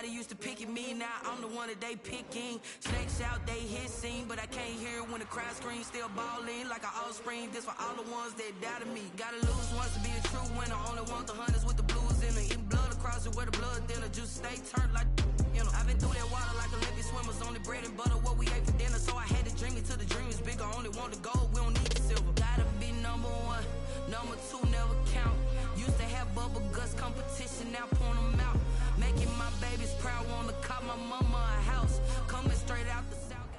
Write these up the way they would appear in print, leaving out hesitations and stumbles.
Everybody used to pick at me, now I'm the one that they picking. Snakes out, they hissing, but I can't hear it when the crowd screams. Still balling like an offspring. This for all the ones that doubted me. Gotta lose once to be a true winner. Only want the hunters with the blues in it. Eating blood across it where the blood thinner. Just stay turned like, you know. I've been through that water like Olympic swimmers. Only bread and butter, what we ate for dinner. So I had to dream it till the dream is bigger. Only want the gold, we don't need the silver. Gotta be number one, number two never count. Used to have bubble guts competition, now point them out. Making my babies proud, wanna cop my mama a house. Coming straight out the south.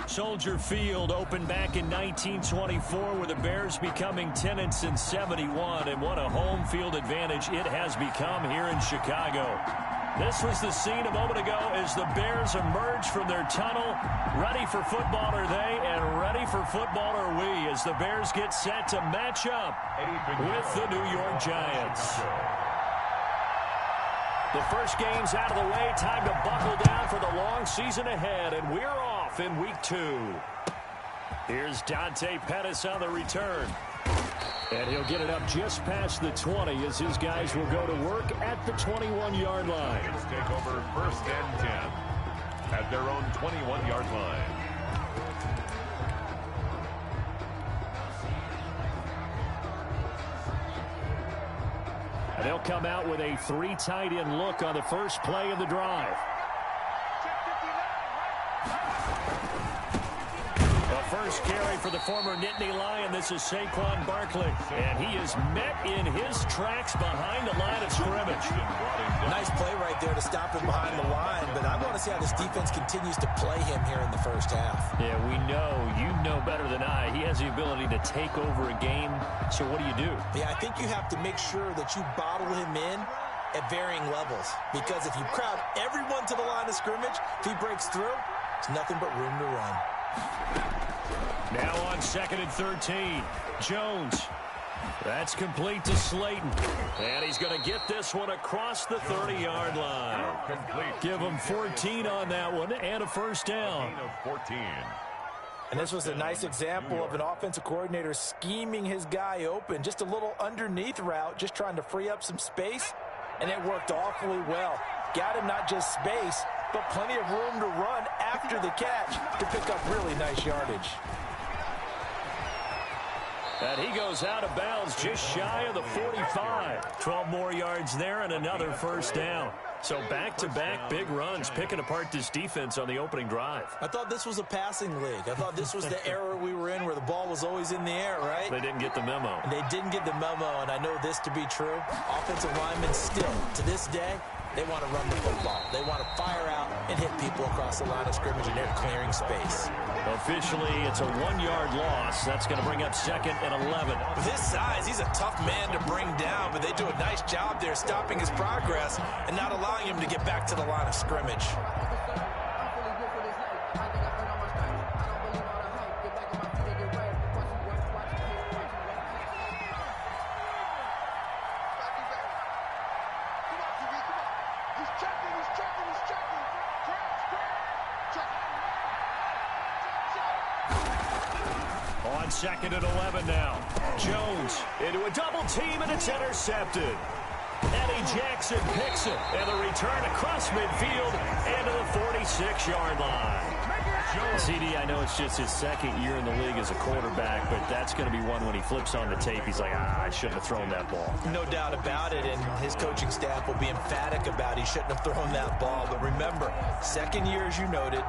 Soldier Field opened back in 1924 with the Bears becoming 10-71, and what a home field advantage it has become here in Chicago. This was the scene a moment ago as the Bears emerged from their tunnel. Ready for football are they, and ready for football are we, as the Bears get set to match up with the New York Giants. The first game's out of the way. Time to buckle down for the long season ahead, and we're off in week 2. Here's Dante Pettis on the return. And he'll get it up just past the 20 as his guys will go to work at the 21-yard line. Let's take over 1st and 10 at their own 21-yard line. And they'll come out with a 3 tight end look on the first play of the drive. First carry for the former Nittany Lion. This is Saquon Barkley. And he is met in his tracks behind the line of scrimmage. Nice play right there to stop him behind the line. But I want to see how this defense continues to play him here in the first half. Yeah, we know. You know better than I. He has the ability to take over a game. So what do? Yeah, I think you have to make sure that you bottle him in at varying levels. Because if you crowd everyone to the line of scrimmage, if he breaks through, it's nothing but room to run. Now on 2nd and 13, Jones. That's complete to Slayton. And he's going to get this one across the 30-yard line. Give him 14 on that one and a first down. 14. And this was a nice example of an offensive coordinator scheming his guy open. Just a little underneath route, just trying to free up some space. And it worked awfully well. Got him not just space, but plenty of room to run after the catch to pick up really nice yardage. And he goes out of bounds just shy of the 45. 12 more yards there and another first down. So back-to-back big runs, picking apart this defense on the opening drive. I thought this was a passing league. I thought this was the era we were in where the ball was always in the air, right? They didn't get the memo. They didn't get the memo, and I know this to be true. Offensive linemen still, to this day, they want to run the football. They want to fire out and hit people across the line of scrimmage, and they're clearing space. Officially, it's a 1-yard loss. That's going to bring up 2nd and 11. With his size, he's a tough man to bring down, but they do a nice job there stopping his progress and not allowing him to get back to the line of scrimmage. On 2nd and 11 now. Jones into a double team, and it's intercepted. Eddie Jackson picks it, and the return across midfield and to the 46-yard line. CD, I know it's just his 2nd year in the league as a quarterback, but that's going to be one when he flips on the tape, he's like, I shouldn't have thrown that ball. No doubt about it, and his coaching staff will be emphatic about he shouldn't have thrown that ball. But remember, 2nd year, as you noted,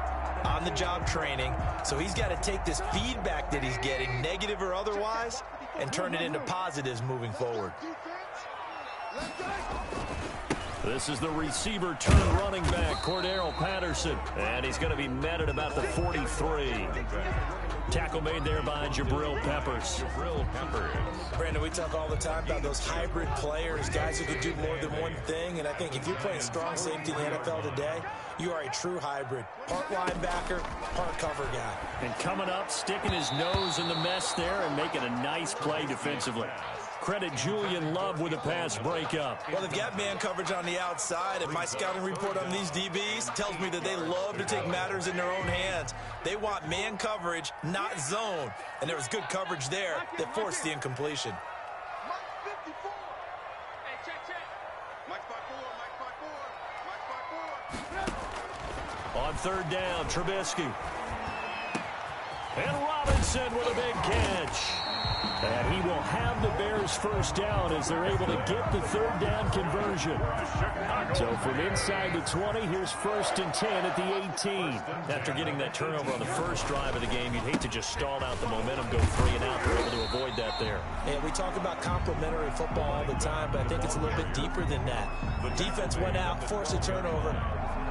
on-the-job training, so he's got to take this feedback that he's getting, negative or otherwise, and turn it into positives moving forward. This is the receiver turn running back, Cordero Patterson, and he's going to be met at about the 43. Tackle made there by Jabril Peppers. Brandon, we talk all the time about those hybrid players, guys who can do more than one thing, and I think if you're playing strong safety in the NFL today, you are a true hybrid. Part linebacker, part cover guy. And coming up, sticking his nose in the mess there and making a nice play defensively. Credit Julian Love with a pass breakup. Well, they've got man coverage on the outside, and my scouting report on these DBs tells me that they love to take matters in their own hands. They want man coverage, not zone. And there was good coverage there that forced the incompletion. On third down, Trubisky. And Robinson with a big catch. And he will have the Bears first down as they're able to get the third down conversion. So from inside the 20, here's 1st and 10 at the 18. After getting that turnover on the first drive of the game, you'd hate to just stall out the momentum, go 3 and out. They're able to avoid that there. And we talk about complementary football all the time, but I think it's a little bit deeper than that. The defense went out, forced a turnover,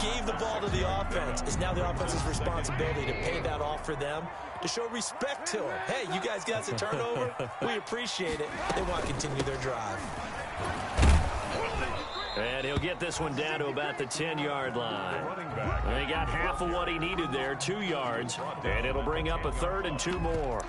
gave the ball to the offense. It's now the offense's responsibility to pay that off for them, to show respect to them. Hey, you guys got the turnover? We appreciate it. They want to continue their drive. And he'll get this one down to about the 10-yard line. And he got half of what he needed there, 2 yards, and it'll bring up a 3rd and 2 more.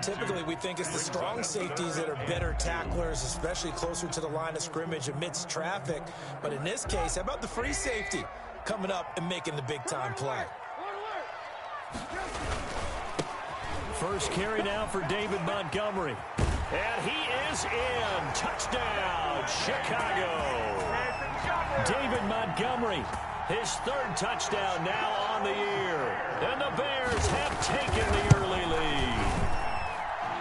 Typically, we think it's the strong safeties that are better tacklers, especially closer to the line of scrimmage amidst traffic. But in this case, how about the free safety coming up and making the big-time play? First carry now for David Montgomery. And he is in. Touchdown, Chicago. David Montgomery, his 3rd touchdown now on the year. And the Bears have taken the early lead.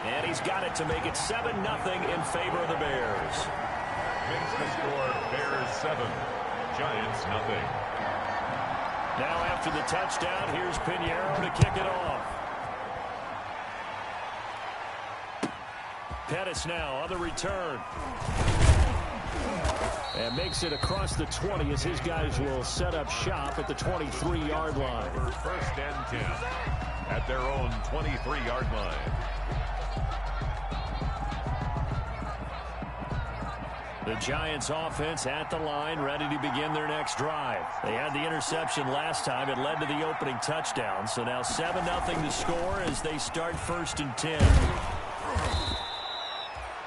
And he's got it to make it 7-0 in favor of the Bears. Makes the score Bears 7, Giants nothing. Now after the touchdown, here's Pinheiro to kick it off. Pettis now on the return. And makes it across the 20 as his guys will set up shop at the 23-yard line. 1st and 10 at their own 23-yard line. The Giants offense at the line, ready to begin their next drive. They had the interception last time. It led to the opening touchdown. So now 7-0 to score as they start 1st and 10.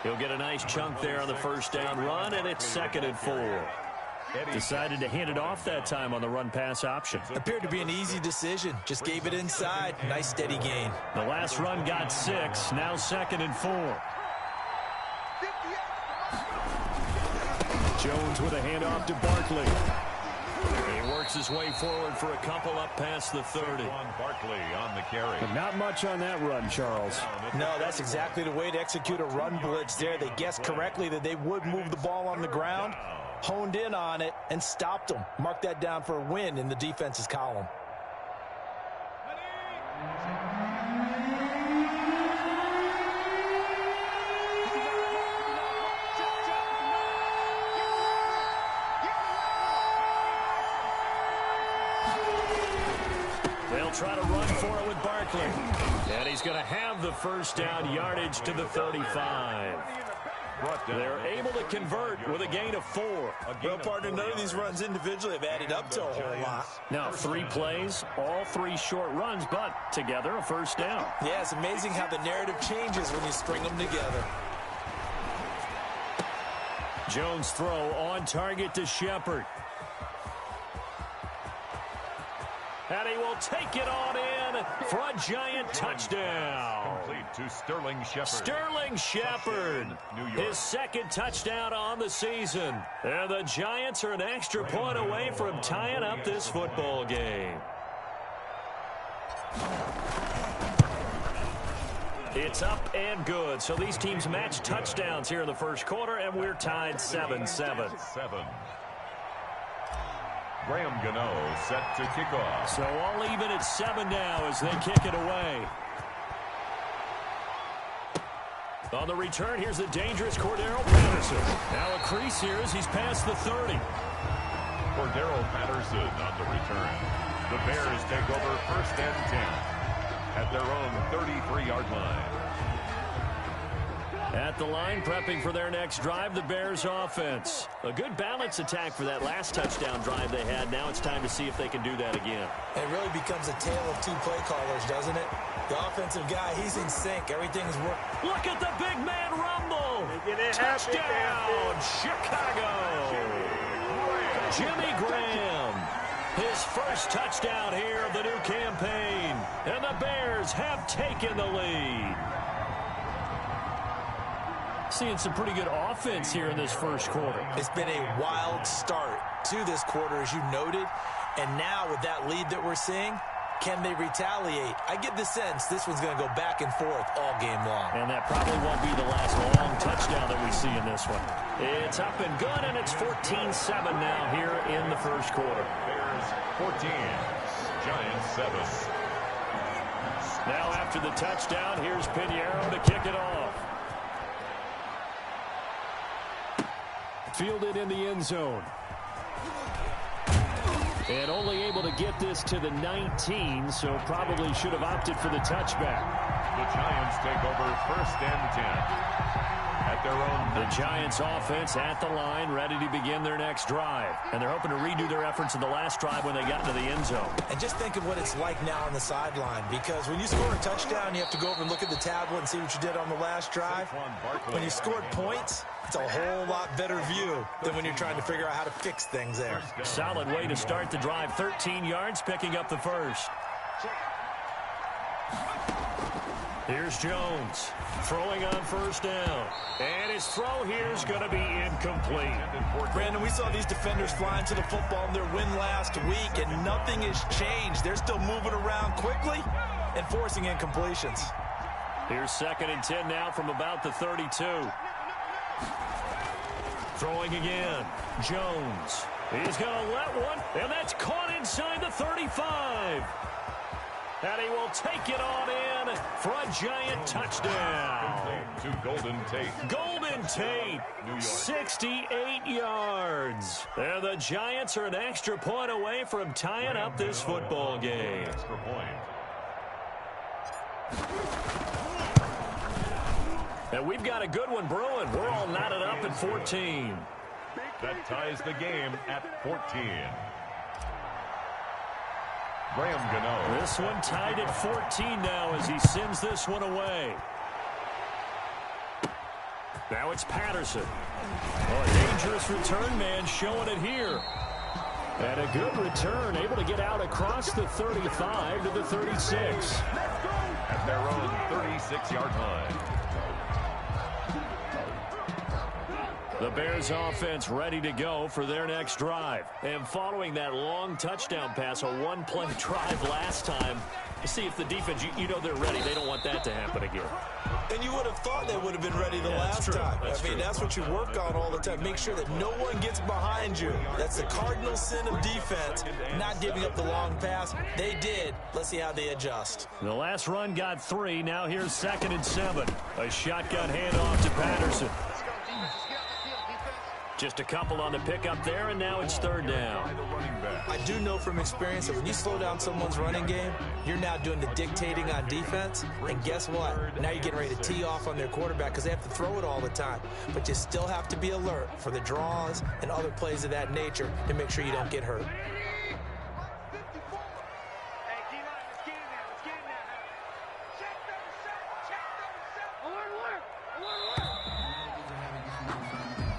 He'll get a nice chunk there on the first down run, and it's 2nd and 4. Decided to hand it off that time on the run-pass option. Appeared to be an easy decision. Just gave it inside. Nice steady gain. The last run got 6. Now 2nd and 4. Jones with a handoff to Barkley. He works his way forward for a couple up past the 30. Barkley on the carry. But not much on that run, Charles. No, that's exactly the way to execute a run blitz there. They guessed correctly that they would move the ball on the ground, honed in on it, and stopped them. Mark that down for a win in the defense's column. Try to run for it with Barkley. And he's going to have the first down, yardage to the 35. They're able to convert with a gain of 4. Well, partner, none of these runs individually have added up to a whole lot. Now 3 plays, all 3 short runs, but together a first down. Yeah, it's amazing how the narrative changes when you string them together. Jones throw on target to Shepard. And he will take it on in for a Giant touchdown. Complete to Sterling Shepard. Sterling Shepard, his 2nd touchdown on the season. And the Giants are an extra point away from tying up this football game. It's up and good. So these teams match touchdowns here in the first quarter, and we're tied 7-7. Graham Gano set to kick off. So all even at 7 now as they kick it away. On the return, here's the dangerous Cordero Patterson. Now a crease here as he's past the 30. Cordero Patterson on the return. The Bears take over 1st and 10 at their own 33-yard line. At the line, prepping for their next drive, the Bears offense. A good balance attack for that last touchdown drive they had. Now it's time to see if they can do that again. It really becomes a tale of 2 play callers, doesn't it? The offensive guy, he's in sync. Everything's working. Look at the big man rumble. Touchdown, Chicago. Jimmy Graham. His first touchdown here of the new campaign. And the Bears have taken the lead. Seeing some pretty good offense here in this first quarter. It's been a wild start to this quarter, as you noted. And now with that lead that we're seeing, can they retaliate? I get the sense this one's going to go back and forth all game long. And that probably won't be the last long touchdown that we see in this one. It's up and good, and it's 14-7 now here in the first quarter. Bears 14, Giants 7. Now after the touchdown, here's Pinheiro to kick it off. Fielded in the end zone. And only able to get this to the 19, so probably should have opted for the touchback. The Giants take over 1st and 10 at their own. The Giants offense at the line, ready to begin their next drive. And they're hoping to redo their efforts in the last drive when they got into the end zone. And just think of what it's like now on the sideline, because when you score a touchdown, you have to go over and look at the tablet and see what you did on the last drive. When you scored points, it's a whole lot better view than when you're trying to figure out how to fix things there. Solid way to start the drive. 13 yards, picking up the first. Here's Jones, throwing on first down. And his throw here is going to be incomplete. Brandon, we saw these defenders flying to the football in their win last week, and nothing has changed. They're still moving around quickly and forcing incompletions. Here's 2nd and 10 now from about the 32. Throwing again. Jones. He's going to let one, and that's caught inside the 35. And he will take it on in for a Giant touchdown. To Golden Tate. Golden Tate, 68 yards. And the Giants are an extra point away from tying up this football game. Extra point. And we've got a good one brewing. We're all knotted up at 14. That ties the game at 14. Graham Gano. This one tied at 14 now as he sends this one away. Now it's Patterson. Oh, a dangerous return man showing it here. And a good return, able to get out across the 35 to the 36. At their own 36-yard line. The Bears offense ready to go for their next drive. And following that long touchdown pass, a one-play drive last time, to see if the defense, you know they're ready. They don't want that to happen again. And you would have thought they would have been ready the last time. I mean, that's what you work on all the time. Make sure that no one gets behind you. That's the cardinal sin of defense, not giving up the long pass. They did. Let's see how they adjust. The last run got 3. Now here's 2nd and 7. A shotgun handoff to Patterson. Just a couple on the pickup there, and now it's 3rd down. I do know from experience that when you slow down someone's running game, you're now doing the dictating on defense. And guess what? Now you're getting ready to tee off on their quarterback because they have to throw it all the time. But you still have to be alert for the draws and other plays of that nature to make sure you don't get hurt.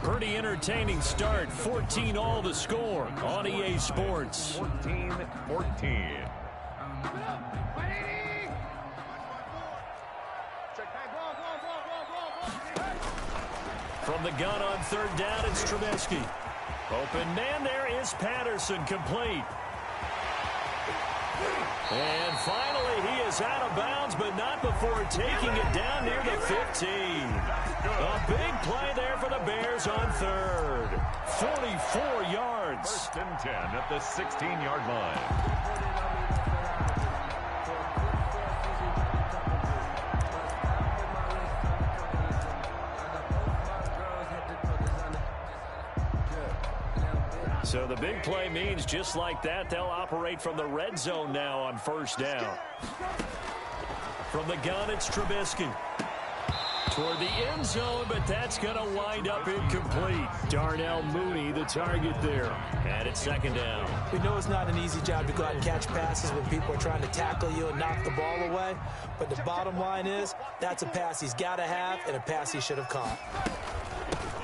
Pretty entertaining start. 14 all the score on EA Sports. 14-14. From the gun on 3rd down, it's Trubisky. Open man there is Patterson, complete. And finally, he is out of bounds, but not before taking it down near the 15. A big play there for the Bears on 3rd. 44 yards. 1st and 10 at the 16-yard line. So the big play means just like that, they'll operate from the red zone now on 1st down. From the gun, it's Trubisky. Toward the end zone, but that's going to wind up incomplete. Darnell Mooney, the target there. And it's 2nd down. We know it's not an easy job to go out and catch passes when people are trying to tackle you and knock the ball away. But the bottom line is, that's a pass he's got to have and a pass he should have caught.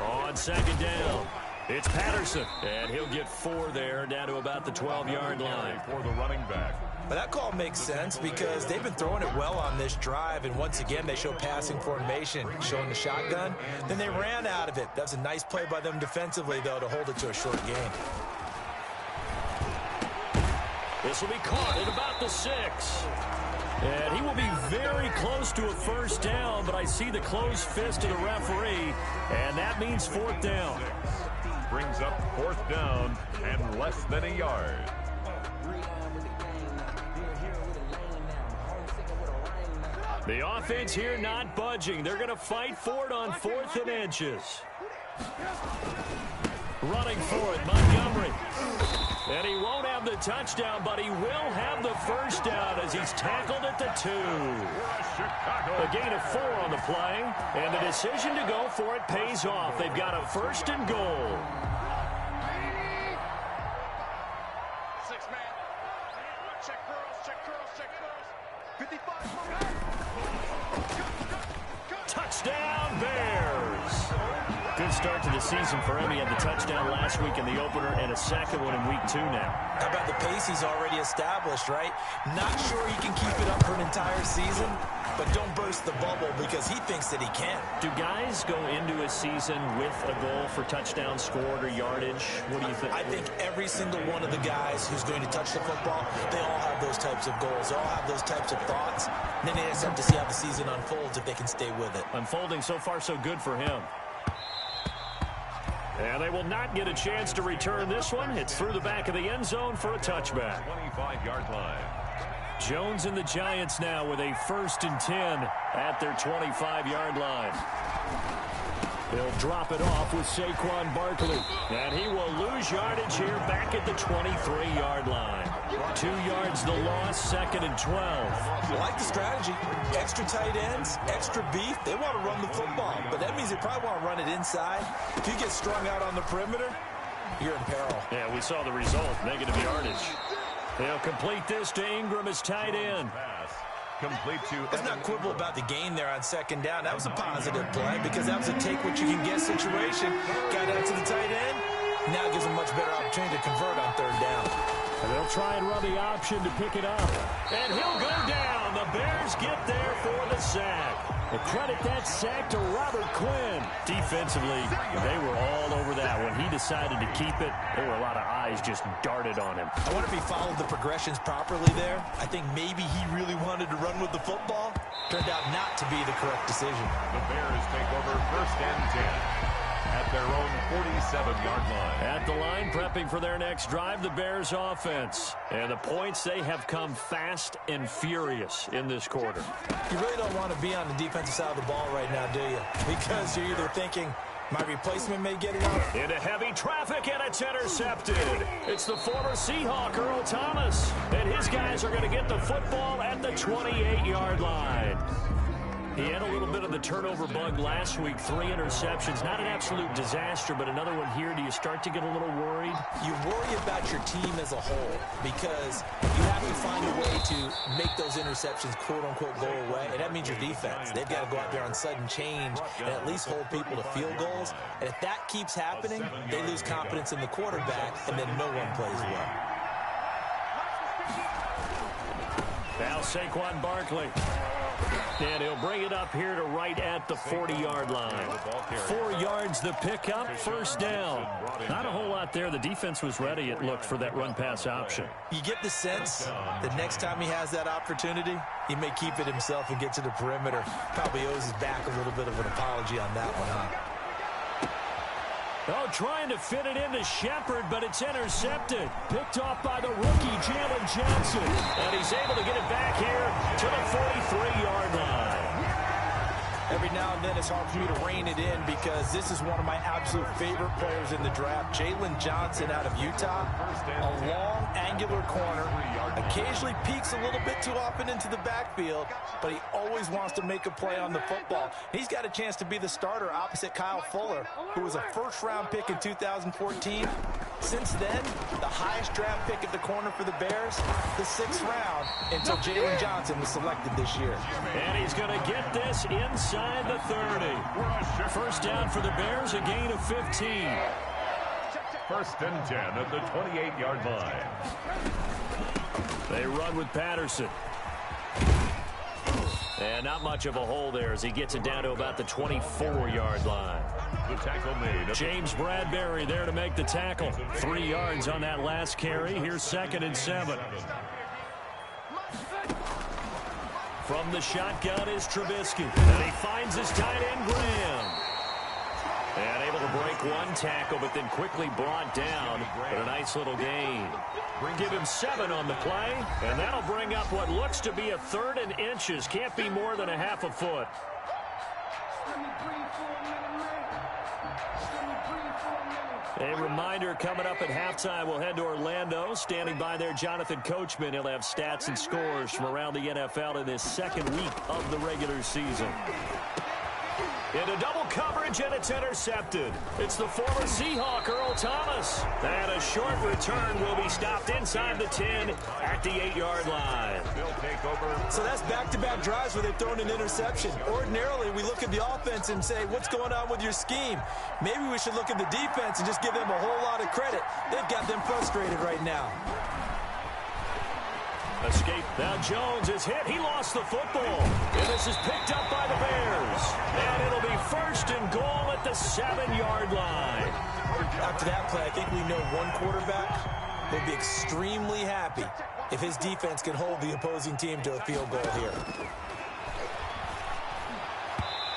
On 2nd down, it's Patterson. And he'll get 4 there, down to about the 12-yard line. For the running back. But that call makes sense because they've been throwing it well on this drive, and once again they show passing formation, showing the shotgun. Then they ran out of it. That's a nice play by them defensively, though, to hold it to a short gain. This will be caught at about the 6. And he will be very close to a first down, but I see the closed fist of the referee, and that means 4th down. Brings up 4th down and less than a yard. The offense here not budging. They're going to fight for it on 4th and inches. Running for it, Montgomery. And he won't have the touchdown, but he will have the first down as he's tackled at the 2. A gain of 4 on the play, and the decision to go for it pays off. They've got a 1st and goal. 6-man. Check curls. 55. Touchdown, Bears. Good start to the season for him. He had the touchdown last week in the opener and a second one in week 2 now. How about the pace he's already established, right? Not sure he can keep it up for an entire season, but don't burst the bubble because he thinks that he can. Do guys go into a season with a goal for touchdown scored or yardage? What do you think? I think every single one of the guys who's going to touch the football, they all have those types of goals. They all have those types of thoughts. And then they just have to see how the season unfolds if they can stay with it. Unfolding so far so good for him. And they will not get a chance to return this one. It's through the back of the end zone for a touchback. 25-yard line. Jones and the Giants now with a 1st and 10 at their 25-yard line. He'll drop it off with Saquon Barkley. And he will lose yardage here back at the 23-yard line. 2 yards the loss, 2nd and 12. I like the strategy. Extra tight ends, extra beef. They want to run the football, but that means they probably want to run it inside. If you get strung out on the perimeter, you're in peril. Yeah, we saw the result, negative yardage. They'll complete this to Ingram as tight end. Complete to. Let's not quibble about the gain there on 2nd down. That was a positive play because that was a take-what-you-can-get situation. Got out to the tight end. Now it gives them much better opportunity to convert on 3rd down. And they'll try and run the option to pick it up. And he'll go down. The Bears get there for the sack. We'll credit that sack to Robert Quinn. Defensively, they were all over that. When he decided to keep it, there were a lot of eyes just darted on him. I wonder if he followed the progressions properly there. I think maybe he really wanted to run with the football. Turned out not to be the correct decision. The Bears take over 1st and 10 at their own 47-yard line. At the line, prepping for their next drive, the Bears offense. And the points, they have come fast and furious in this quarter. You really don't want to be on the defensive side of the ball right now, do you? Because you're either thinking, my replacement may get it out. Into heavy traffic, and it's intercepted. It's the former Seahawk, Earl Thomas. And his guys are going to get the football at the 28-yard line. He had a little bit of the turnover bug last week, 3 interceptions. Not an absolute disaster, but another one here. Do you start to get a little worried? You worry about your team as a whole because you have to find a way to make those interceptions, quote-unquote, go away, and that means your defense. They've got to go out there on sudden change and at least hold people to field goals. And if that keeps happening, they lose confidence in the quarterback, and then no one plays well. Now Saquon Barkley. And he'll bring it up here to right at the 40-yard line. 4 yards the pickup, 1st down. Not a whole lot there. The defense was ready, it looked, for that run-pass option. You get the sense that next time he has that opportunity, he may keep it himself and get to the perimeter. Probably owes his back a little bit of an apology on that one, huh? Oh, trying to fit it into Shepard, but it's intercepted. Picked off by the rookie, Jalen Johnson. And he's able to get it back here to the 43-yard line. Every now and then it's hard for me to rein it in because this is one of my absolute favorite players in the draft, Jalen Johnson out of Utah. A long, angular corner. Occasionally peeks a little bit too often into the backfield, but he always wants to make a play on the football. He's got a chance to be the starter opposite Kyle Fuller, who was a first-round pick in 2014. Since then, the highest draft pick at the corner for the Bears, the 6th round, until Jalen Johnson was selected this year. And he's going to get this inside the 30. 1st down for the Bears, a gain of 15. 1st and 10 at the 28-yard line. They run with Patterson. And not much of a hole there as he gets it down to about the 24-yard line. The tackle made. James Bradbury there to make the tackle. 3 yards on that last carry. Here's 2nd and 7. From the shotgun is Trubisky. And he finds his tight end, Graham. And able to break one tackle, but then quickly brought down. But a nice little gain. Give him 7 on the play, and that'll bring up what looks to be a 3rd and inches. Can't be more than a half a foot. A reminder, coming up at halftime, we'll head to Orlando. Standing by there, Jonathan Coachman. He'll have stats and scores from around the NFL in this 2nd week of the regular season. Into double coverage, and it's intercepted. It's the former Seahawk, Earl Thomas. And a short return will be stopped inside the 10 at the 8-yard line. So that's back-to-back drives where they've thrown an interception. Ordinarily, we look at the offense and say, what's going on with your scheme? Maybe we should look at the defense and just give them a whole lot of credit. They've got them frustrated right now. Escape. Now Jones is hit. He lost the football. And this is picked up by the Bears. And it'll be 1st and goal at the 7-yard line. After that play, I think we know one quarterback will be extremely happy if his defense can hold the opposing team to a field goal here.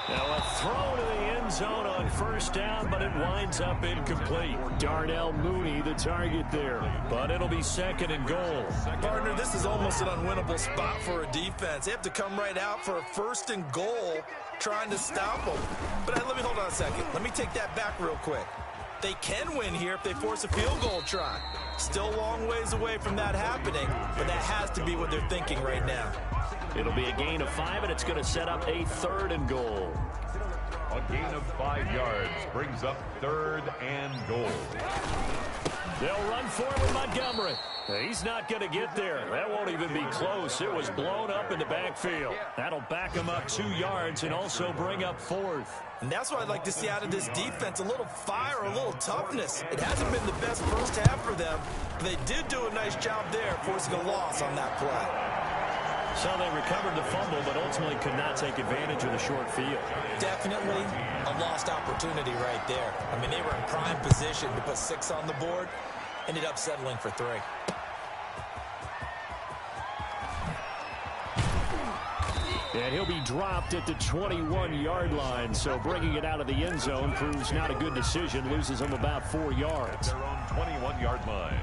Now a throw to the end zone on 1st down, but it winds up incomplete. Darnell Mooney, the target there. But it'll be 2nd and goal. Partner, this is almost an unwinnable spot for a defense. They have to come right out for a 1st and goal trying to stop them. But let me hold on a second. Let me take that back real quick. They can win here if they force a field goal try. Still a long ways away from that happening, but that has to be what they're thinking right now. It'll be a gain of 5, and it's going to set up a 3rd and goal. A gain of 5 yards brings up 3rd and goal. They'll run forward Montgomery. He's not going to get there. That won't even be close. It was blown up in the backfield. That'll back him up 2 yards and also bring up 4th. And that's what I'd like to see out of this defense, a little fire, a little toughness. It hasn't been the best first half for them, but they did do a nice job there, forcing a loss on that play. So they recovered the fumble, but ultimately could not take advantage of the short field. Definitely a lost opportunity right there. I mean, they were in prime position to put 6 on the board, ended up settling for 3. And he'll be dropped at the 21-yard line, so bringing it out of the end zone proves not a good decision, loses him about 4 yards. Their own 21-yard line.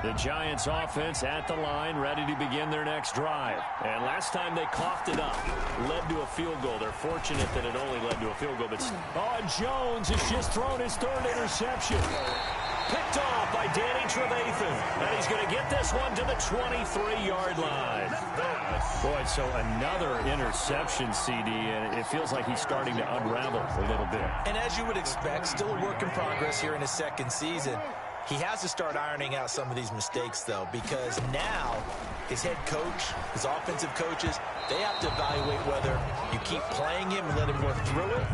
The Giants offense at the line, ready to begin their next drive. And last time they coughed it up, led to a field goal. They're fortunate that it only led to a field goal. But Jones has just thrown his 3rd interception. Picked off by Danny Trevathan. And he's going to get this one to the 23-yard line. Boy, so another interception, CD, and it feels like he's starting to unravel a little bit. And as you would expect, still a work in progress here in his 2nd season. He has to start ironing out some of these mistakes, though, because now his head coach, his offensive coaches, they have to evaluate whether you keep playing him and let him work through it,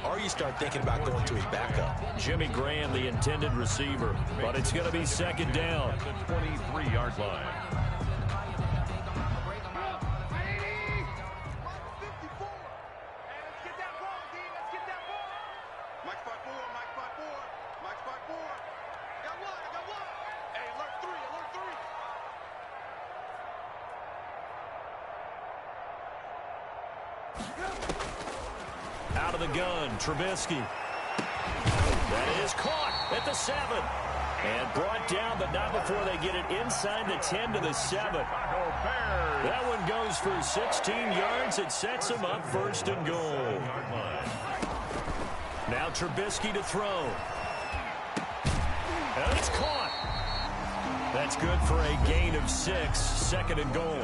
or you start thinking about going to his backup. Jimmy Graham, the intended receiver, but it's going to be 2nd down. The 23-yard line. Out of the gun, Trubisky. That is caught at the 7. And brought down, but not before they get it inside the 10 to the 7. That one goes for 16 yards. It sets him up 1st and goal. Now Trubisky to throw. And it's caught. That's good for a gain of 6, 2nd and goal.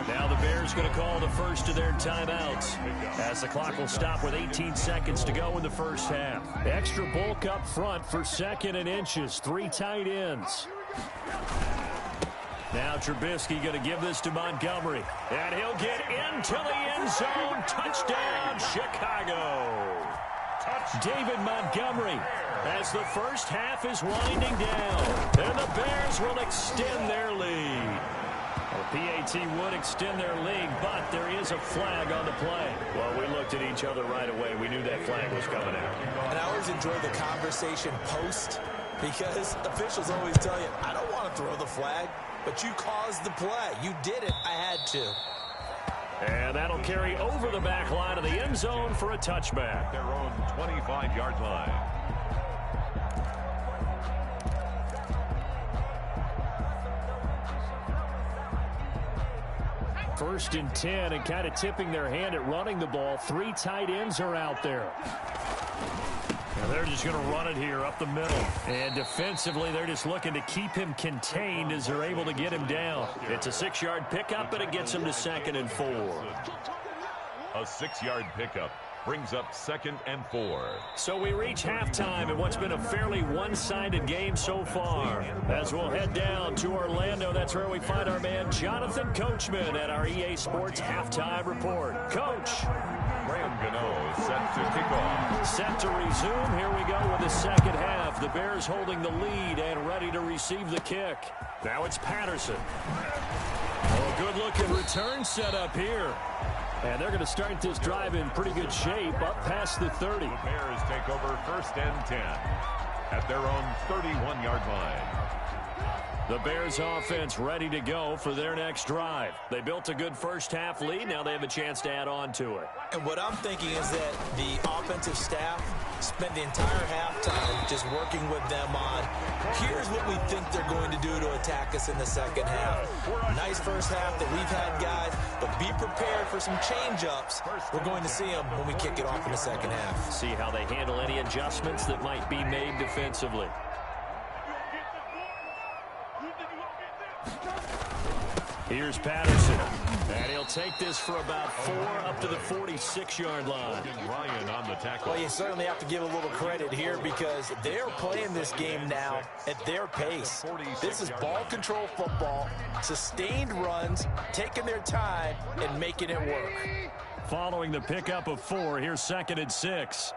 Now the Bears going to call the first of their timeouts as the clock will stop with 18 seconds to go in the first half. Extra bulk up front for 2nd and inches, 3 tight ends. Now Trubisky going to give this to Montgomery. And he'll get into the end zone. Touchdown, Chicago. David Montgomery as the first half is winding down. And the Bears will extend their lead. The PAT would extend their lead, but there is a flag on the play. Well, we looked at each other right away. We knew that flag was coming out. And I always enjoy the conversation post because officials always tell you, I don't want to throw the flag, but you caused the play. You did it. I had to. And that'll carry over the back line of the end zone for a touchback. Their own 25-yard line. First and 10, and kind of tipping their hand at running the ball. 3 tight ends are out there. And they're just going to run it here up the middle. And defensively, they're just looking to keep him contained as they're able to get him down. It's a 6-yard pickup, but it gets him to 2nd and 4. A 6-yard pickup brings up 2nd and 4. So we reach halftime in what's been a fairly one-sided game so far. As we'll head down to Orlando, that's where we find our man Jonathan Coachman at our EA Sports Halftime Report. Coach. Graham Gano set to kick off. Set to resume. Here we go with the second half. The Bears holding the lead and ready to receive the kick. Now it's Patterson. Oh, good-looking return set up here. And they're going to start this drive in pretty good shape up past the 30. The Bears take over 1st and 10 at their own 31-yard line. The Bears offense ready to go for their next drive. They built a good first half lead. Now they have a chance to add on to it. And what I'm thinking is that the offensive staff spent the entire halftime just working with them on, here's what we think they're going to do to attack us in the second half. Nice first half that we've had, guys, but be prepared for some change-ups. We're going to see them when we kick it off in the second half. See how they handle any adjustments that might be made defensively. Here's Patterson, and he'll take this for about 4 up to the 46-yard line. Ryan on the tackle. Well, you certainly have to give a little credit here because they're playing this game now at their pace. This is ball control football, sustained runs, taking their time, and making it work. Following the pickup of 4, here's 2nd and 6.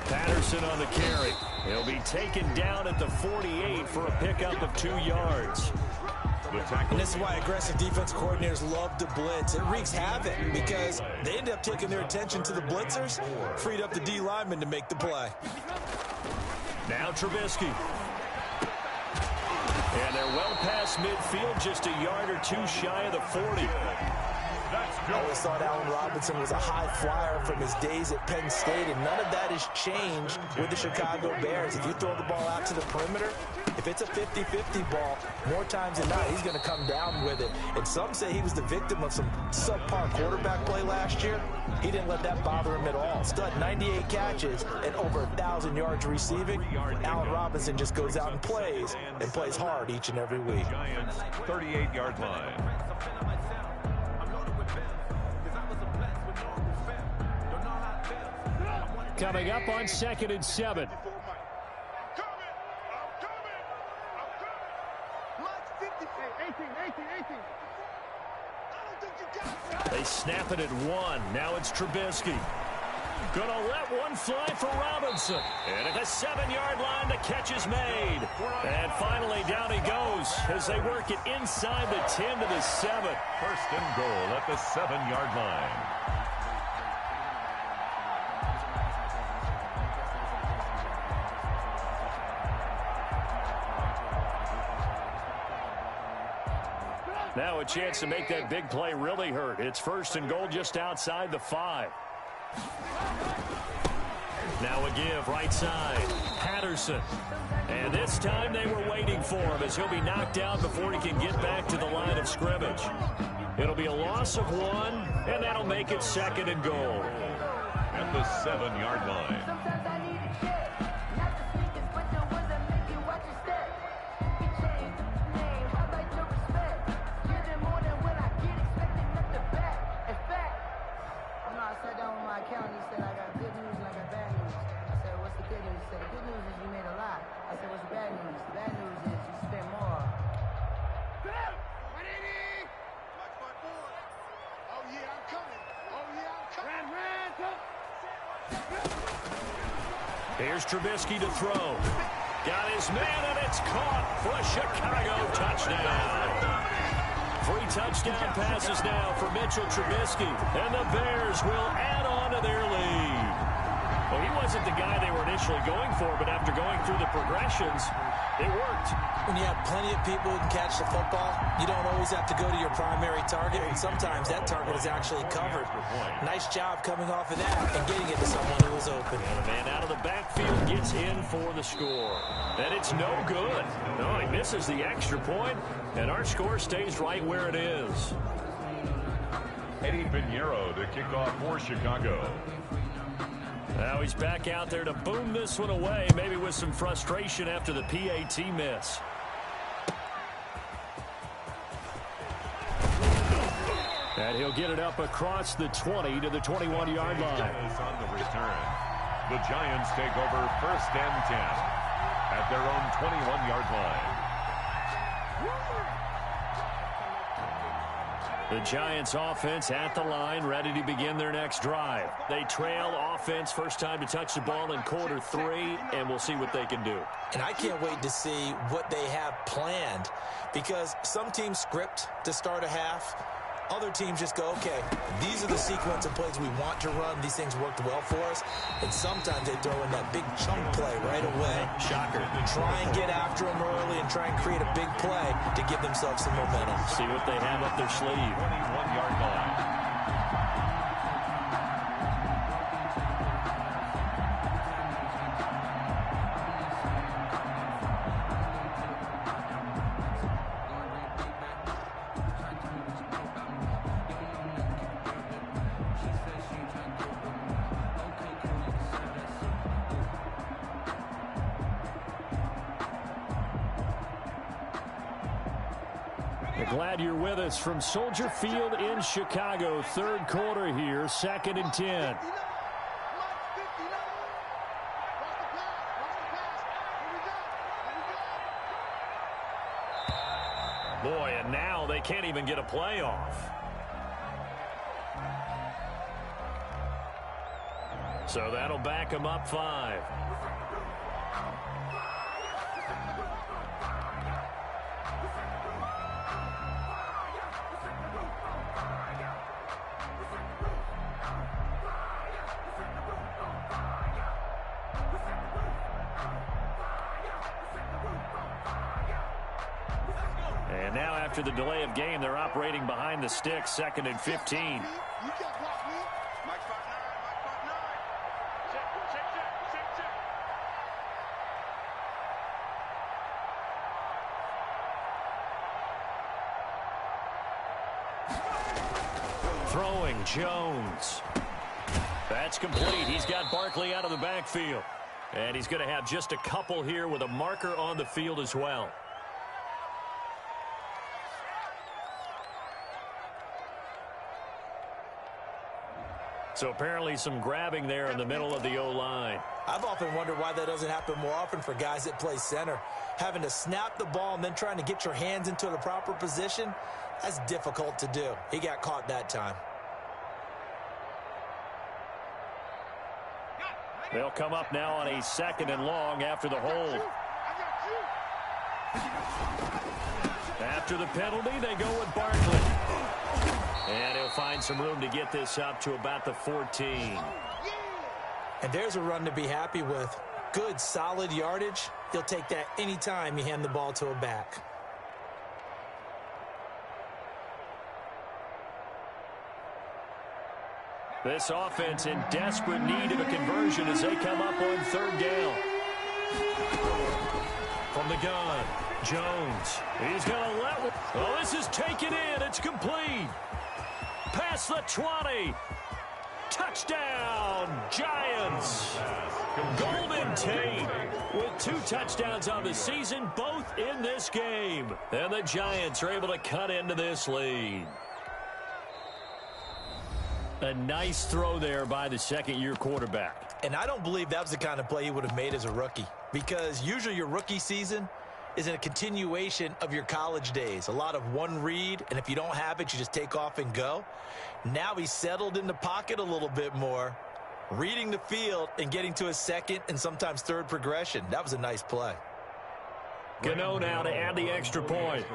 Patterson on the carry. He'll be taken down at the 48 for a pickup of 2 yards. And this is why aggressive defense coordinators love to blitz. It wreaks havoc because they end up taking their attention to the blitzers, freed up the D lineman to make the play. Now Trubisky. And they're well past midfield, just a yard or 2 shy of the 40. I always thought Allen Robinson was a high flyer from his days at Penn State, and none of that has changed with the Chicago Bears. If you throw the ball out to the perimeter, if it's a 50-50 ball, more times than not, he's going to come down with it. And some say he was the victim of some subpar quarterback play last year. He didn't let that bother him at all. Stud 98 catches and over 1,000 yards receiving. Allen Robinson just goes out and plays hard each and every week. Giants 38-yard line. Coming up on 2nd and 7. They snap it at 1. Now it's Trubisky. Gonna let one fly for Robinson. And at the 7-yard line, the catch is made. And finally, down he goes as they work it inside the 10 to the 7. 1st and goal at the 7-yard line. Now a chance to make that big play really hurt. It's 1st and goal just outside the 5. Now a give right side. Patterson. And this time they were waiting for him as he'll be knocked out before he can get back to the line of scrimmage. It'll be a loss of 1, and that'll make it 2nd and goal. At the 7-yard line. Here's Trubisky to throw. Got his man, and it's caught for a Chicago touchdown. 3 touchdown passes now for Mitchell Trubisky, and the Bears will add on to their lead. Well, he wasn't the guy they were initially going for, but after going through the progressions, it worked. When you have plenty of people who can catch the football, you don't always have to go to your primary target, and sometimes that target is actually covered. Nice job coming off of that and getting it to someone who was open. And the man out of the backfield gets in for the score. And it's no good. No, he misses the extra point, and our score stays right where it is. Eddie Pinheiro to kick off for Chicago. Now he's back out there to boom this one away, maybe with some frustration after the PAT miss. And he'll get it up across the 20 to the 21-yard line. On the return, the Giants take over 1st and 10 at their own 21-yard line. The Giants offense at the line, ready to begin their next drive. They trail offense, first time to touch the ball in Q3, and we'll see what they can do. And I can't wait to see what they have planned, because some teams script to start a half. Other teams just go, okay, these are the sequence of plays we want to run. These things worked well for us. And sometimes they throw in that big chunk play right away. Shocker. Try and get after them early and try and create a big play to give themselves some momentum. See what they have up their sleeve. 21-yard line. Glad you're with us from Soldier Field in Chicago. 3rd quarter here, 2nd and 10. Boy, and now they can't even get a play off. So that'll back them up 5. And now after the delay of game, they're operating behind the sticks, 2nd and 15. Throwing, Jones. That's complete. He's got Barkley out of the backfield. And he's going to have just a couple here with a marker on the field as well. So apparently some grabbing there in the middle of the O-line. I've often wondered why that doesn't happen more often for guys that play center. Having to snap the ball and then trying to get your hands into the proper position, that's difficult to do. He got caught that time. They'll come up now on a 2nd and long after the hold. After the penalty, they go with Barkley. And he'll find some room to get this up to about the 14. And there's a run to be happy with. Good, solid yardage. He'll take that anytime you hand the ball to a back. This offense in desperate need of a conversion as they come up on 3rd down. From the gun, Jones. He's going to let one. Oh, this is taken in. It's complete. Past the 20. Touchdown, Giants. Golden Tate with 2 touchdowns on the season, both in this game. And the Giants are able to cut into this lead. A nice throw there by the 2nd-year quarterback. And I don't believe that was the kind of play he would have made as a rookie, because usually your rookie season is a continuation of your college days. A lot of one read, and if you don't have it, you just take off and go. Now he's settled in the pocket a little bit more, reading the field and getting to his 2nd and sometimes 3rd progression. That was a nice play. Gano now to add the extra point.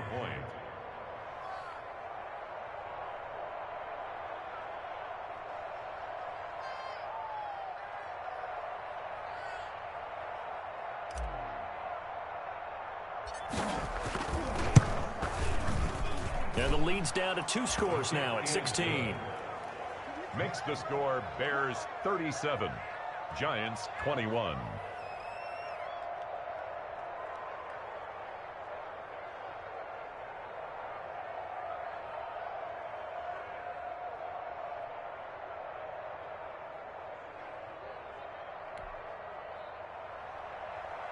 And the lead's down to 2 scores now at 16. Makes the score Bears 37, Giants 21.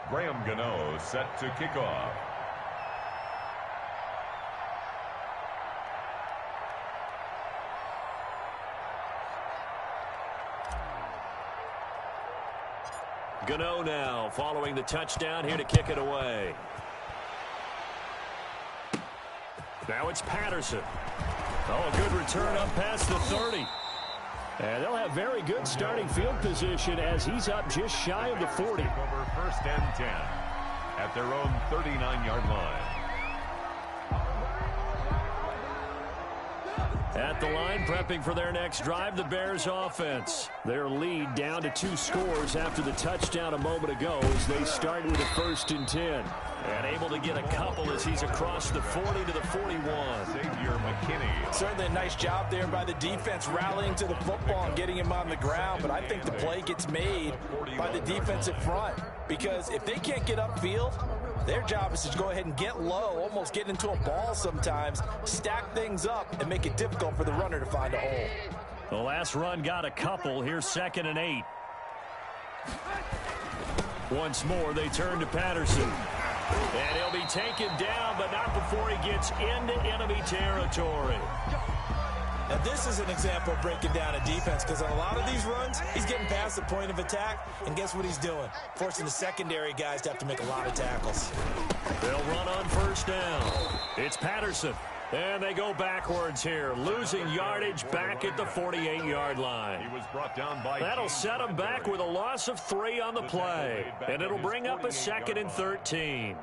Graham Gano set to kick off. Gano now following the touchdown here to kick it away. Now it's Patterson. Oh, a good return up past the 30. And they'll have very good starting field position as he's up just shy of the 40. Over first and 10 at their own 39-yard line. At the line, prepping for their next drive, the Bears offense. Their lead down to 2 scores after the touchdown a moment ago as they start with a 1st and 10. And able to get a couple as he's across the 40 to the 41. Xavier McKinney. Certainly a nice job there by the defense rallying to the football and getting him on the ground. But I think the play gets made by the defensive front. Because if they can't get upfield, their job is to go ahead and get low, almost get into a ball sometimes, stack things up, and make it difficult for the runner to find a hole. The last run got a couple. Here's 2nd and 8. Once more, they turn to Patterson. And he'll be taken down, but not before he gets into enemy territory. Now, this is an example of breaking down a defense because on a lot of these runs, he's getting past the point of attack, and guess what he's doing? Forcing the secondary guys to have to make a lot of tackles. They'll run on 1st down. It's Patterson. And they go backwards here, losing yardage back at the 48-yard line. He was brought down by That'll set him back with a loss of 3 on the play. And it'll bring up a 2nd and 13.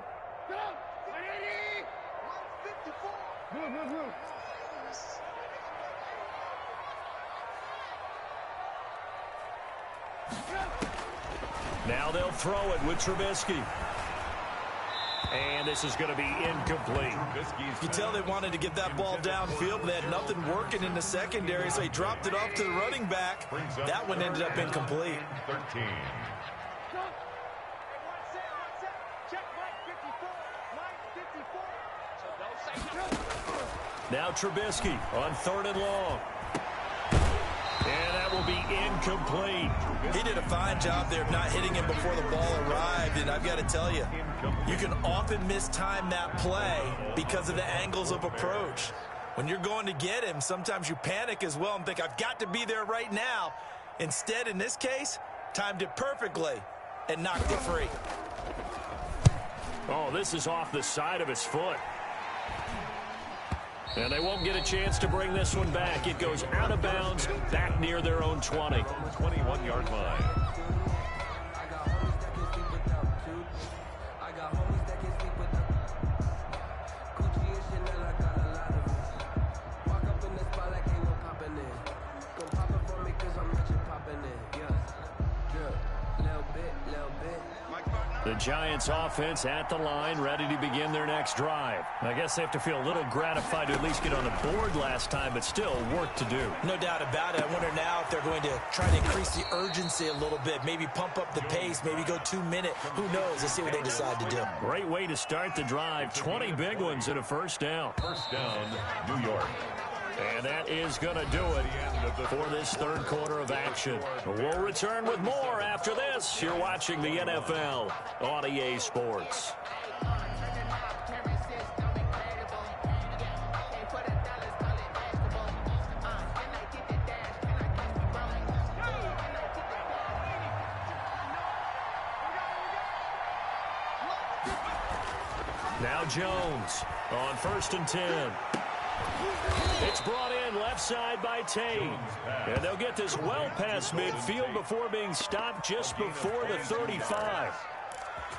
Now they'll throw it with Trubisky. And this is going to be incomplete. You can tell they wanted to get that ball downfield, but they had nothing working in the secondary, so he dropped it off to the running back. That one ended up incomplete. 13. Now Trubisky on 3rd and long. And that will be incomplete. He did a fine job there of not hitting him before the ball arrived, and I've got to tell you, you can often mistime that play because of the angles of approach. When you're going to get him, sometimes you panic as well and think, I've got to be there right now. Instead, in this case, timed it perfectly and knocked it free. Oh, this is off the side of his foot. And they won't get a chance to bring this one back. It goes out of bounds back near their own 20. 21-yard line. The Giants offense at the line, ready to begin their next drive. I guess they have to feel a little gratified to at least get on the board last time, but still work to do. No doubt about it. I wonder now if they're going to try to increase the urgency a little bit, maybe pump up the pace, maybe go 2-minute. Who knows? Let's see what they decide to do. Great way to start the drive. 20 big ones and a 1st down. 1st down, New York. And that is going to do it for this 3rd quarter of action. We'll return with more after this. You're watching the NFL on EA Sports. Now Jones on 1st and 10. It's brought in left side by Tate. And they'll get this well past midfield before being stopped just before the 35.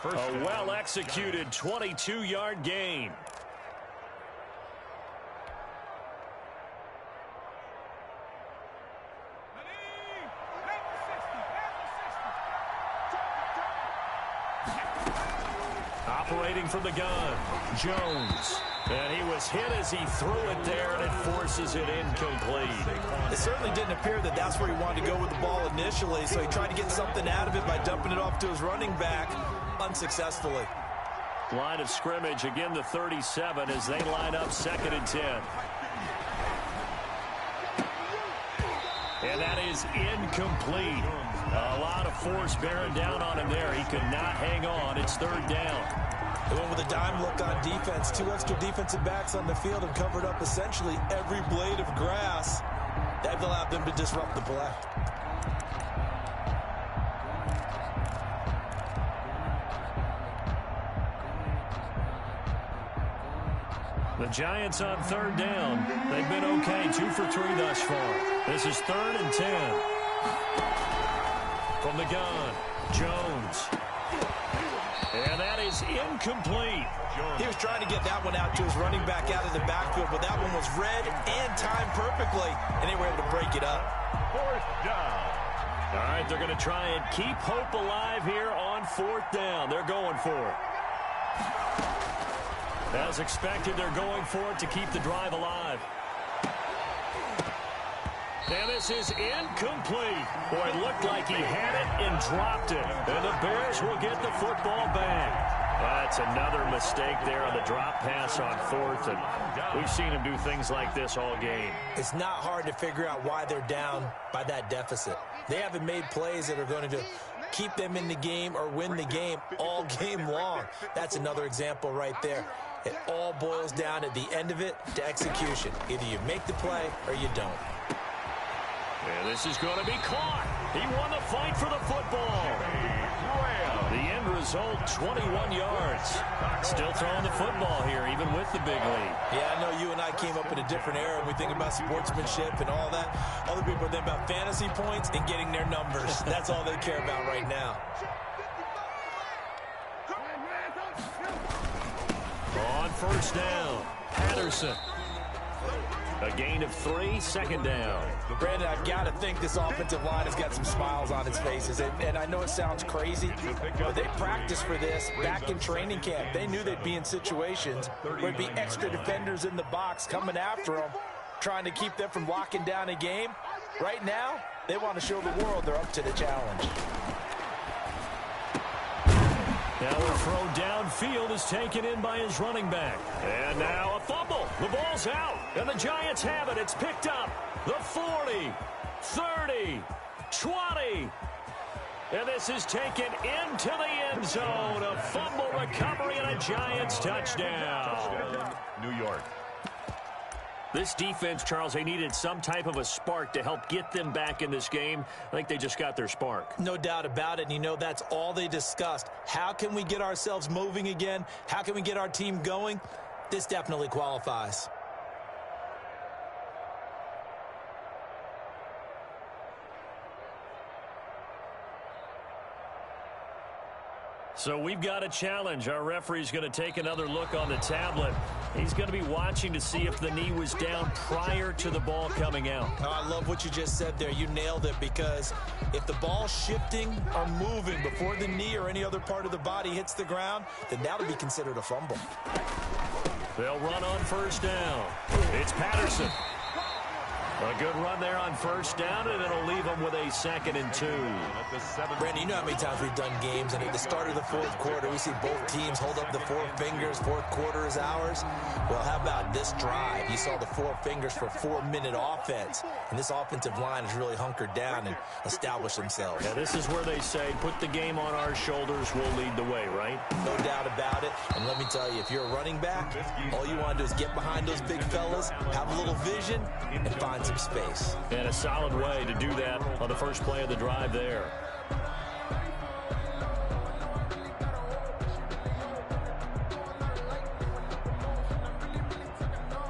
A well-executed 22-yard gain. Operating from the gun, Jones. And he was hit as he threw it there, and it forces it incomplete. It certainly didn't appear that that's where he wanted to go with the ball initially, so he tried to get something out of it by dumping it off to his running back unsuccessfully. Line of scrimmage, again the 37 as they line up 2nd and 10. And that is incomplete. A lot of force bearing down on him there. He could not hang on. It's 3rd down. They went with a dime look on defense. 2 extra defensive backs on the field and covered up essentially every blade of grass. That allowed them to disrupt the play. The Giants on 3rd down. They've been okay, 2 for 3 thus far. This is 3rd and 10. From the gun, Jones. And that is incomplete. He was trying to get that one out to his running back out of the backfield, but that one was read and timed perfectly, and they were able to break it up. 4th down. All right, they're going to try and keep hope alive here on 4th down. They're going for it. As expected, they're going for it to keep the drive alive. And this is incomplete. Boy, it looked like he had it and dropped it. And the Bears will get the football back. That's another mistake there on the drop pass on 4th. And we've seen him do things like this all game. It's not hard to figure out why they're down by that deficit. They haven't made plays that are going to keep them in the game or win the game all game long. That's another example right there. It all boils down at the end of it to execution. Either you make the play or you don't. And this is going to be caught. He won the fight for the football. The end result, 21 yards. Still throwing the football here, even with the big lead. Yeah, I know you and I came up in a different era. We think about sportsmanship and all that. Other people think about fantasy points and getting their numbers. That's all they care about right now. On 1st down, Patterson. A gain of 3, 2nd down. Brandon, I've got to think this offensive line has got some smiles on its faces. And I know it sounds crazy, but they practiced for this back in training camp. They knew they'd be in situations where there'd be extra defenders in the box coming after them, trying to keep them from locking down a game. Right now, they want to show the world they're up to the challenge. Now the throw downfield is taken in by his running back. And now a fumble. The ball's out. And the Giants have it. It's picked up. The 40, 30, 20. And this is taken into the end zone. A fumble recovery and a Giants touchdown. New York. This defense, Charles, they needed some type of a spark to help get them back in this game. I think they just got their spark. No doubt about it. And you know, that's all they discussed. How can we get ourselves moving again? How can we get our team going? This definitely qualifies. So we've got a challenge. Our referee's going to take another look on the tablet. He's going to be watching to see if the knee was down prior to the ball coming out. Oh, I love what you just said there. You nailed it, because if the ball's shifting or moving before the knee or any other part of the body hits the ground, then that'll be considered a fumble. They'll run on 1st down. It's Patterson. A good run there on 1st down, and it'll leave them with a 2nd and 2. Brandon, you know how many times we've done games, and at the start of the 4th quarter, we see both teams hold up the 4 fingers. 4th quarter is ours. Well, how about this drive? You saw the 4 fingers for 4-minute offense, and this offensive line has really hunkered down and established themselves. Yeah, this is where they say, put the game on our shoulders, we'll lead the way, right? No doubt about it. And let me tell you, if you're a running back, all you want to do is get behind those big fellas, have a little vision, and find some space. And a solid way to do that on the first play of the drive there.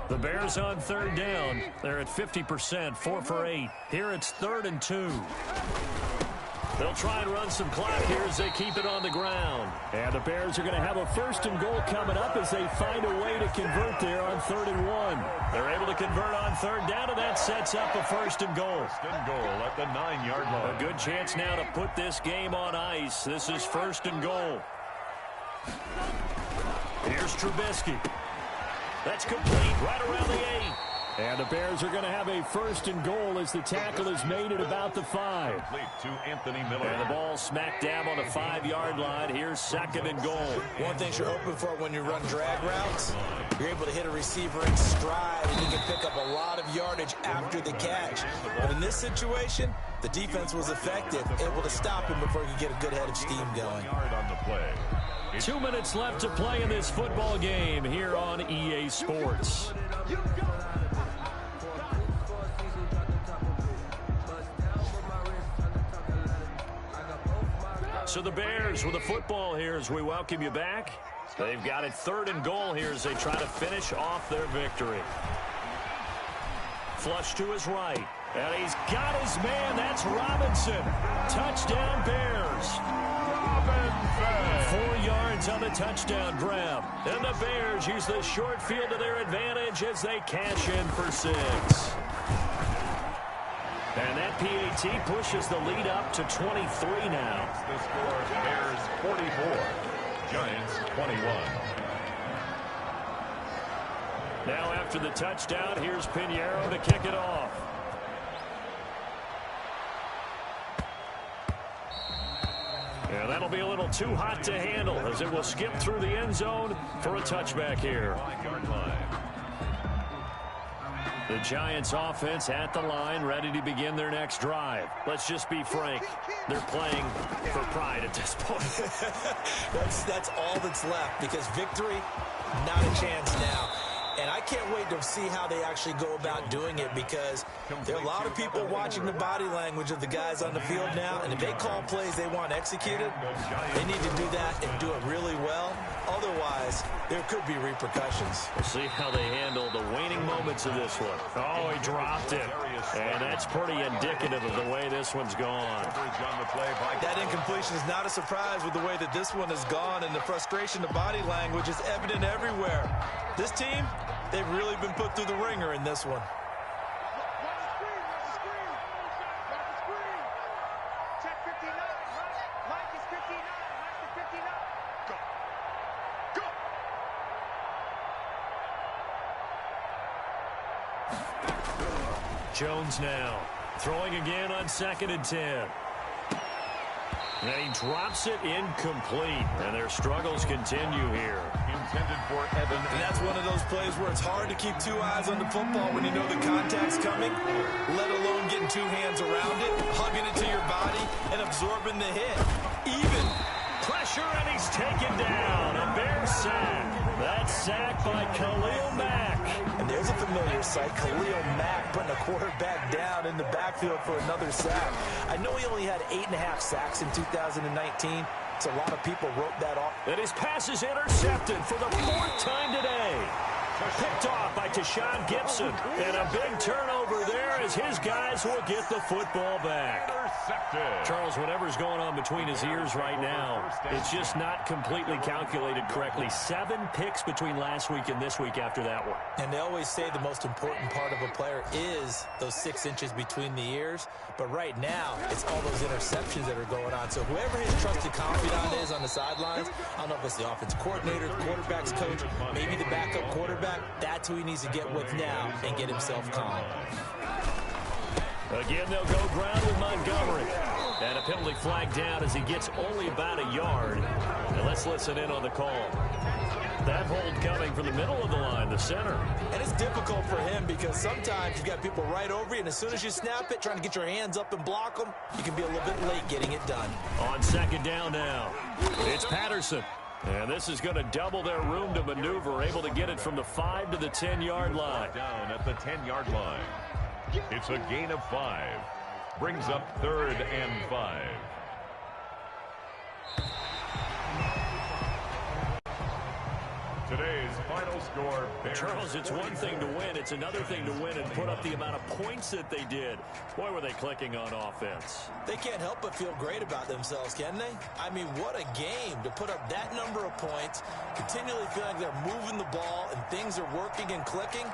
The Bears on 3rd down. They're at 50%, 4 for 8. Here it's 3rd and 2. They'll try and run some clock here as they keep it on the ground. And the Bears are going to have a 1st and goal coming up as they find a way to convert there on 3rd and 1. They're able to convert on 3rd down, and that sets up a 1st and goal. 1st and goal at the 9-yard line. A good chance now to put this game on ice. This is 1st and goal. Here's Trubisky. That's complete right around the 8. And the Bears are going to have a 1st and goal as the tackle is made at about the 5. Complete to Anthony Miller. And the ball smacked down on the 5-yard line. Here's 2nd and goal. One thing you're hoping for when you run drag routes, you're able to hit a receiver in stride, and you can pick up a lot of yardage after the catch. But in this situation, the defense was effective, able to stop him before he could get a good head of steam going. On the play. 2 minutes left to play in this football game here on EA Sports. So the Bears with the football here as we welcome you back. They've got it 3rd and goal here as they try to finish off their victory. Flush to his right. And he's got his man. That's Robinson. Touchdown Bears. Robinson. 4 yards on the touchdown grab. And the Bears use the short field to their advantage as they cash in for 6. And that PAT pushes the lead up to 23 now. The score, Bears 44, Giants 21. Now after the touchdown, here's Pinheiro to kick it off. And that'll be a little too hot to handle as it will skip through the end zone for a touchback here. 5-yard line. The Giants offense at the line, ready to begin their next drive. Let's just be frank. They're playing for pride at this point. That's all that's left, because victory, not a chance now. And I can't wait to see how they actually go about doing it, because there are a lot of people watching the body language of the guys on the field now, and if they call plays they want executed, they need to do that and do it really well. Otherwise, there could be repercussions. We'll see how they handle the waning moments of this one. Oh, he dropped it. And that's pretty indicative of the way this one's gone. That incompletion is not a surprise with the way that this one has gone, and the frustration of body language is evident everywhere. This team, they've really been put through the ringer in this one. Check 59. Mike is 59. Mike is 59. Go. Go. Jones now throwing again on 2nd and 10. And he drops it incomplete, and their struggles continue here. Intended for Evan. And that's one of those plays where it's hard to keep 2 eyes on the football when you know the contact's coming, let alone getting 2 hands around it, hugging it to your body, and absorbing the hit. Even pressure, and he's taken down. A Bears sack. That sack by Khalil Mack. And there's a familiar sight, Khalil Mack putting a quarterback down in the backfield for another sack. I know he only had 8.5 sacks in 2019, so a lot of people wrote that off. And his pass is intercepted for the 4th time today. Picked off by Tashawn Gibson. And a big turnover there as his guys will get the football back. Charles, whatever's going on between his ears right now, it's just not completely calculated correctly. 7 picks between last week and this week after that one. And they always say the most important part of a player is those 6 inches between the ears. But right now, it's all those interceptions that are going on. So whoever his trusted confidant is on the sidelines, I don't know if it's the offensive coordinator, the quarterback's coach, maybe the backup quarterback, that's who he needs to get with now and get himself calm. Again, they'll go ground with Montgomery. And a penalty flag down as he gets only about a yard. And let's listen in on the call. That hold coming from the middle of the line, the center. And it's difficult for him because sometimes you've got people right over you, and as soon as you snap it, trying to get your hands up and block them, you can be a little bit late getting it done. On 2nd down now, it's Patterson. And this is going to double their room to maneuver, able to get it from the 5 to the 10-yard line. Down at the 10-yard line. It's a gain of 5. Brings up 3rd and 5. Today's final score, Bears. Charles, it's one thing to win. It's another thing to win and put up the amount of points that they did. Boy, were they clicking on offense. They can't help but feel great about themselves, can they? I mean, what a game to put up that number of points, continually feel like they're moving the ball and things are working and clicking.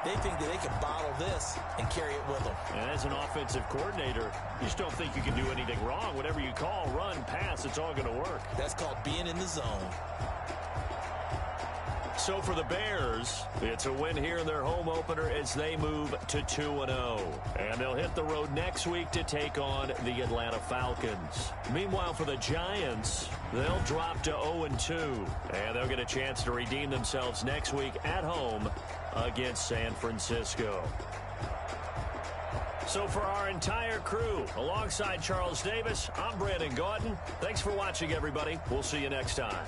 They think that they can bottle this and carry it with them. And as an offensive coordinator, you just don't think you can do anything wrong. Whatever you call, run, pass, it's all going to work. That's called being in the zone. So for the Bears, it's a win here in their home opener as they move to 2-0. And they'll hit the road next week to take on the Atlanta Falcons. Meanwhile, for the Giants, they'll drop to 0-2. And they'll get a chance to redeem themselves next week at home against San Francisco. So for our entire crew, alongside Charles Davis, I'm Brandon Gautin. Thanks for watching, everybody. We'll see you next time.